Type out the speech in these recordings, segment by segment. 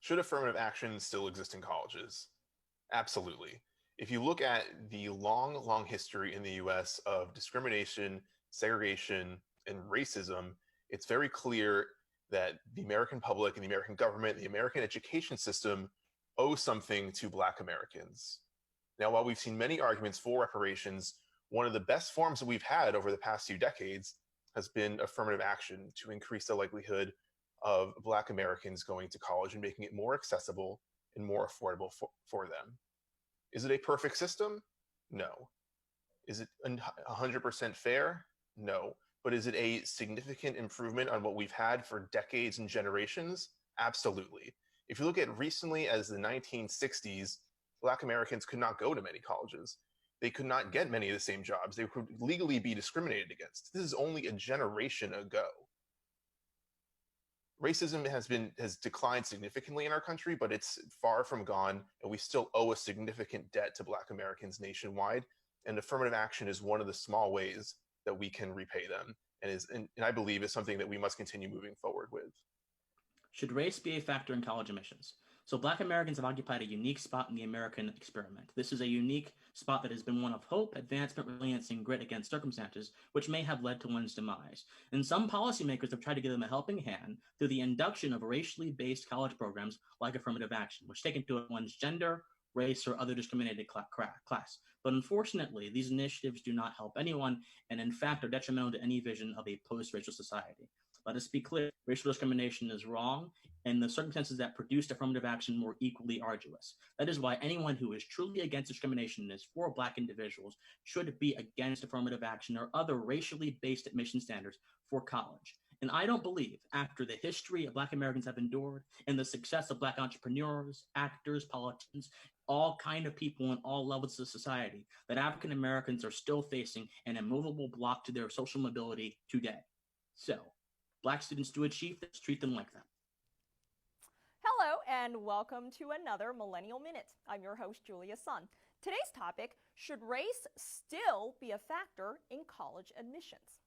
Should affirmative action still exist in colleges? Absolutely. If you look at the long, long history in the US of discrimination, segregation, and racism, it's very clear that the American public and the American government, the American education system owe something to Black Americans. Now, while we've seen many arguments for reparations, one of the best forms that we've had over the past few decades has been affirmative action to increase the likelihood of Black Americans going to college and making it more accessible and more affordable for them. Is it a perfect system? No. Is it 100% fair? No. But is it a significant improvement on what we've had for decades and generations? Absolutely. If you look at recently as the 1960s, Black Americans could not go to many colleges. They could not get many of the same jobs. They could legally be discriminated against. This is only a generation ago. Racism has declined significantly in our country, but it's far from gone, and we still owe a significant debt to Black Americans nationwide. And affirmative action is one of the small ways that we can repay them, and I believe is something that we must continue moving forward with. Should race be a factor in college admissions? So Black Americans have occupied a unique spot in the American experiment. This is a unique spot that has been one of hope, advancement, resilience, and grit against circumstances, which may have led to one's demise. And some policymakers have tried to give them a helping hand through the induction of racially based college programs like affirmative action, which take into account one's gender, race, or other discriminated class. But unfortunately, these initiatives do not help anyone, and in fact are detrimental to any vision of a post-racial society. Let us be clear, racial discrimination is wrong, and the circumstances that produced affirmative action were equally arduous. That is why anyone who is truly against discrimination and is for Black individuals should be against affirmative action or other racially based admission standards for college. And I don't believe, after the history of Black Americans have endured and the success of Black entrepreneurs, actors, politicians, all kind of people in all levels of society, that African Americans are still facing an immovable block to their social mobility today. So, Black students do achieve this, treat them like that. Hello and welcome to another Millennial Minute. I'm your host, Julia Sun. Today's topic, should race still be a factor in college admissions?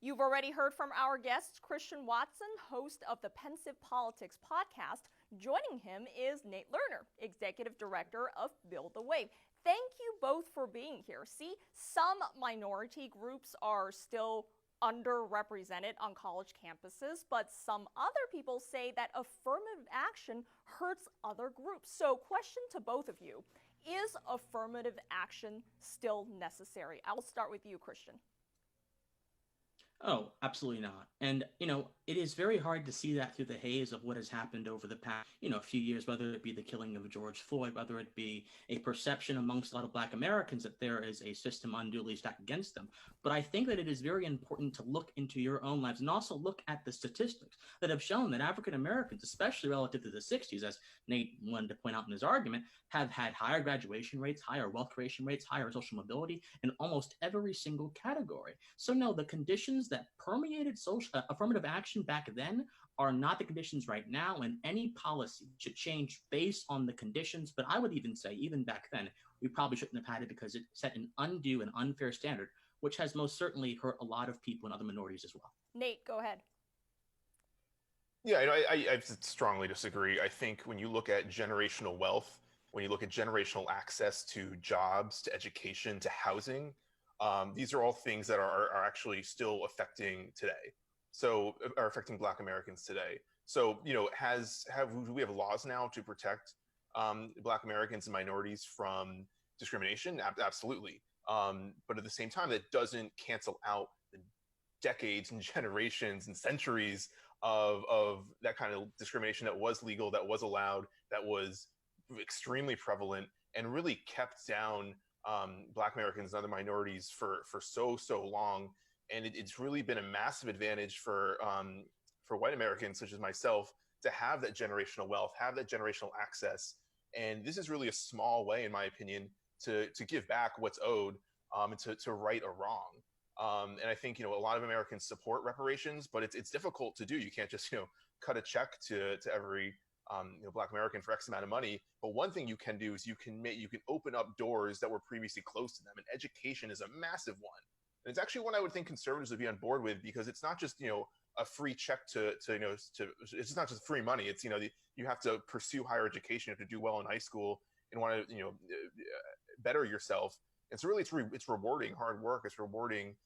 You've already heard from our guest, Christian Watson, host of the Pensive Politics podcast. Joining him is Nate Lerner, Executive Director of Build the Wave. Thank you both for being here. See, some minority groups are still underrepresented on college campuses, but some other people say that affirmative action hurts other groups. So question to both of you, is affirmative action still necessary? I'll start with you, Christian. Oh, absolutely not. And, it is very hard to see that through the haze of what has happened over the past, few years, whether it be the killing of George Floyd, whether it be a perception amongst a lot of Black Americans that there is a system unduly stacked against them. But I think that it is very important to look into your own lives and also look at the statistics that have shown that African Americans, especially relative to the 60s, as Nate wanted to point out in his argument, have had higher graduation rates, higher wealth creation rates, higher social mobility in almost every single category. So no, the conditions that permeated affirmative action back then are not the conditions right now, and any policy should change based on the conditions. But I would even say, even back then, we probably shouldn't have had it because it set an undue and unfair standard, which has most certainly hurt a lot of people and other minorities as well. Nate, go ahead. Yeah, I strongly disagree. I think when you look at generational wealth, when you look at generational access to jobs, to education, to housing, these are all things that are actually still affecting today. So are affecting Black Americans today. So, do we have laws now to protect Black Americans and minorities from discrimination? Absolutely. But at the same time, that doesn't cancel out the decades and generations and centuries of that kind of discrimination that was legal, that was allowed, that was extremely prevalent, and really kept down Black Americans and other minorities for so long. And it's really been a massive advantage for white Americans such as myself to have that generational wealth, have that generational access. And this is really a small way, in my opinion, to give back what's owed, and to right a wrong. And I think, a lot of Americans support reparations, but it's difficult to do. You can't just, cut a check to every Black American for X amount of money. But one thing you can do is you can open up doors that were previously closed to them. And education is a massive one. And it's actually one I would think conservatives would be on board with, because it's not just, a free check to it's not just free money. It's you have to pursue higher education, you have to do well in high school and want to better yourself. And so really it's rewarding hard work. It's rewarding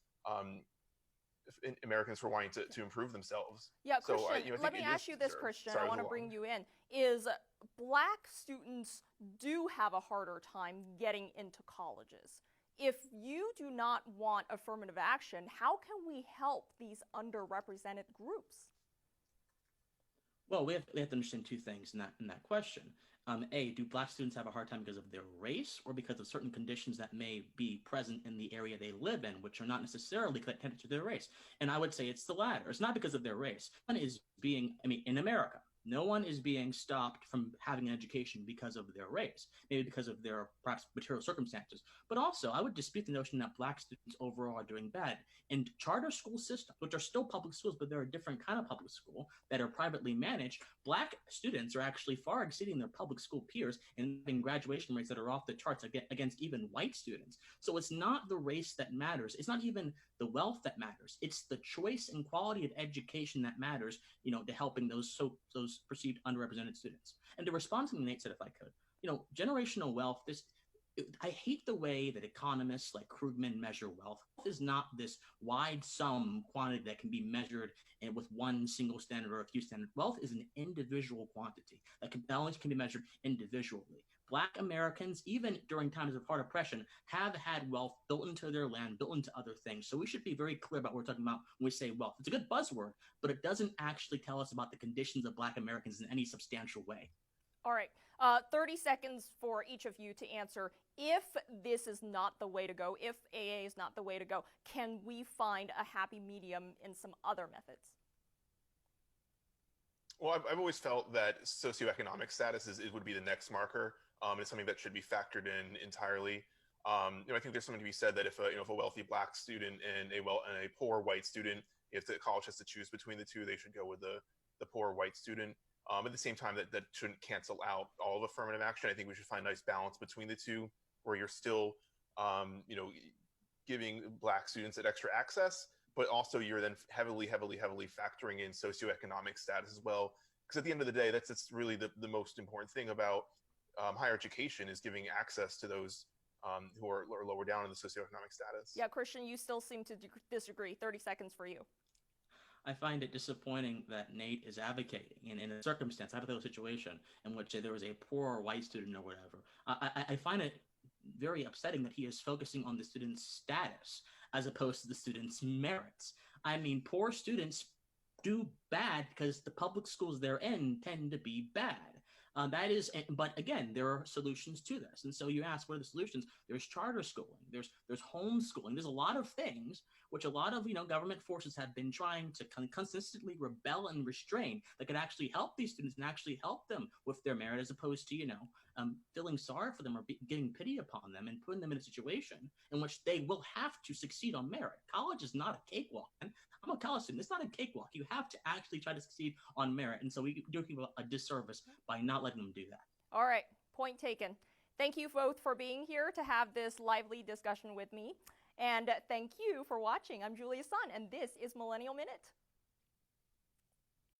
Americans for wanting to improve themselves. Yeah, So Christian, let me ask you this, sure. Christian. Sorry, I want to bring you in. Is black students do have a harder time getting into colleges. If you do not want affirmative action, how can we help these underrepresented groups? Well, we have to understand two things in that question. A, do black students have a hard time because of their race or because of certain conditions that may be present in the area they live in, which are not necessarily connected to their race? And I would say it's the latter. It's not because of their race. One is in America, no one is being stopped from having an education because of their race, maybe because of their perhaps material circumstances. But also, I would dispute the notion that black students overall are doing bad. In charter school systems, which are still public schools, but they're a different kind of public school that are privately managed, black students are actually far exceeding their public school peers and having graduation rates that are off the charts against even white students. So it's not the race that matters. It's not even the wealth that matters. It's the choice and quality of education that matters, to helping those perceived underrepresented students. And to respond to Nate said, if I could, generational wealth, I hate the way that economists like Krugman measure wealth. Wealth is not this wide sum quantity that can be measured with one single standard or a few standards. Wealth is an individual quantity that only can be measured individually. Black Americans, even during times of hard oppression, have had wealth built into their land, built into other things. So we should be very clear about what we're talking about when we say wealth. It's a good buzzword, but it doesn't actually tell us about the conditions of Black Americans in any substantial way. All right. 30 seconds for each of you to answer. If this is not the way to go, if AA is not the way to go, can we find a happy medium in some other methods? Well, I've always felt that socioeconomic status would be the next marker. It's something that should be factored in entirely. I think there's something to be said that if a wealthy black student and a poor white student, if the college has to choose between the two, they should go with the poor white student. At the same time, that shouldn't cancel out all of affirmative action. I think we should find a nice balance between the two, where you're still, giving black students that extra access, but also you're then heavily factoring in socioeconomic status as well. Because at the end of the day, that's really the most important thing about higher education is giving access to those who are lower down in the socioeconomic status. Yeah, Christian, you still seem to disagree. 30 seconds for you. I find it disappointing that Nate is advocating in a circumstance, hypothetical situation, in which there was a poor white student or whatever. I find it very upsetting that he is focusing on the student's status as opposed to the student's merits. I mean, poor students do bad because the public schools they're in tend to be bad. But again, there are solutions to this. And so you ask, what are the solutions? There's charter schooling, there's homeschooling, there's a lot of things which a lot of government forces have been trying to consistently rebel and restrain that could actually help these students and actually help them with their merit, as opposed to feeling sorry for them or getting pity upon them and putting them in a situation in which they will have to succeed on merit. College is not a cakewalk. I'm a college student. It's not a cakewalk. You have to actually try to succeed on merit. And so we do people a disservice by not letting them do that. All right. Point taken. Thank you both for being here to have this lively discussion with me. And thank you for watching. I'm Julia Sun, and this is Millennial Minute.